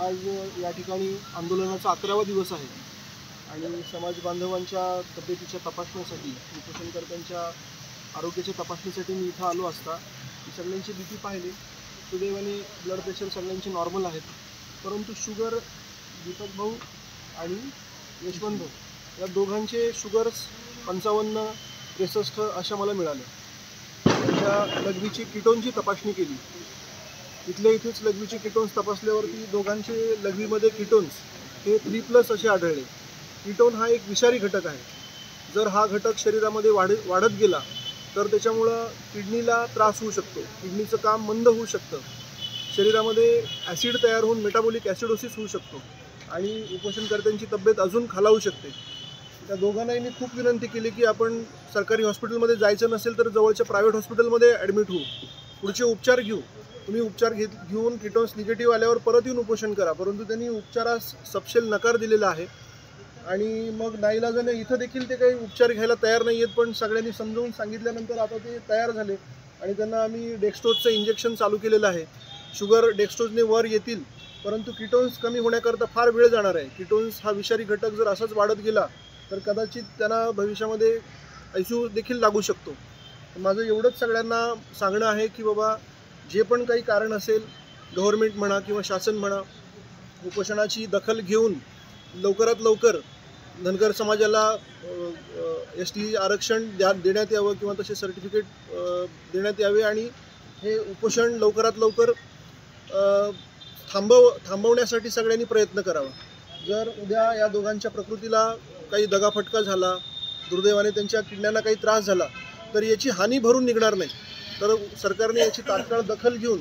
आज या ठिकाणी आंदोलनाचा 11वा दिवस आहे आणि समाज बांधवांच्या तब्येतीच्या तपासणीसाठी, उपोषणकर्त्यांच्या आरोग्याच्या तपासणीसाठी मी इथं आलो असता सगळ्यांची बीपी पाहिली. सुदैवाने ब्लड प्रेशर सगळ्यांचे नॉर्मल आहेत, परंतु शुगर दीपक भाऊ आणि यशवंत भाऊ या दोघांचे शुगर्स 55, 63 अशा मला मिळाले. त्यांच्या लघवीची कीटोनची तपासणी केली. इथेच लघवीचे कीटोन्स तपासल्यावरती दोघांचे लघवीमध्ये कीटोन्स हे 3+ असे आढळले. कीटोन हा एक विषारी घटक आहे. जर हा घटक शरीरामध्ये वाढत गेला तर त्याच्यामुळं किडनीला त्रास होऊ शकतो, किडनीचं काम मंद होऊ शकतं, शरीरामध्ये ॲसिड तयार होऊन मेटाबॉलिक ॲसिडोसिस होऊ शकतो आणि उपोषणकर्त्यांची तब्येत अजून खालावू शकते. त्या दोघांनाही मी खूप विनंती केली की आपण सरकारी हॉस्पिटलमध्ये जायचं नसेल तर जवळच्या प्रायव्हेट हॉस्पिटलमध्ये ॲडमिट होऊ, पुढचे उपचार घेऊ. तुम्ही उपचार घेऊन कीटोन्स निगेटिव्ह आल्यावर परत येऊन उपोषण करा. परंतु त्यांनी उपचारास सपशेल नकार दिलेला आहे आणि मग नाईलाजाने इथं देखील ते काही उपचार घ्यायला तयार नाही आहेत. पण सगळ्यांनी समजावून सांगितल्यानंतर आता ते तयार झाले आणि त्यांना आम्ही डेक्स्ट्रोजचं इंजेक्शन चालू केलेलं आहे. शुगर डेक्स्ट्रोजने वर येतील, परंतु कीटोन्स कमी होण्याकरता फार वेळ जाणार आहे. कीटोन्स हा विषारी घटक जर असाच वाढत गेला तर कदाचित त्यांना भविष्यामध्ये ICU देखील लागू शकतो. माझं एवढंच सगळ्यांना सांगणं आहे की बाबा जे पण काही कारण असेल, गव्हर्नमेंट म्हणा किंवा शासन म्हणा, उपोषणाची दखल घेऊन लवकरात लवकर धनगर समाजाला ST आरक्षण देण्यात यावं किंवा तसे सर्टिफिकेट देण्यात यावे आणि हे उपोषण लवकरात लवकर थांबवण्यासाठी सगळ्यांनी प्रयत्न करावा. जर उद्या या दोघांच्या प्रकृतीला काही दगाफटका झाला, दुर्दैवाने त्यांच्या किडण्यांना काही त्रास झाला तर याची हानी भरून निघणार नाही. तर सरकारने याची तात्काळ दखल घेऊन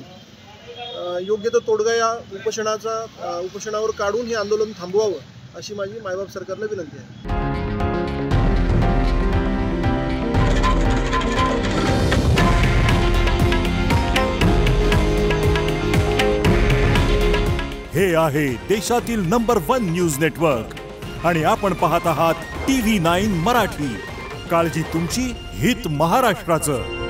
योग्य तो तोडगा या उपोषणावर काढून हे आंदोलन थांबवावं अशी माझी मायबाप सरकारला विनंती आहे. हे आहे देशातील नंबर 1 न्यूज नेटवर्क आणि आपण पाहत आहात TV9 मराठी. काळजी तुमची, हित महाराष्ट्राचं.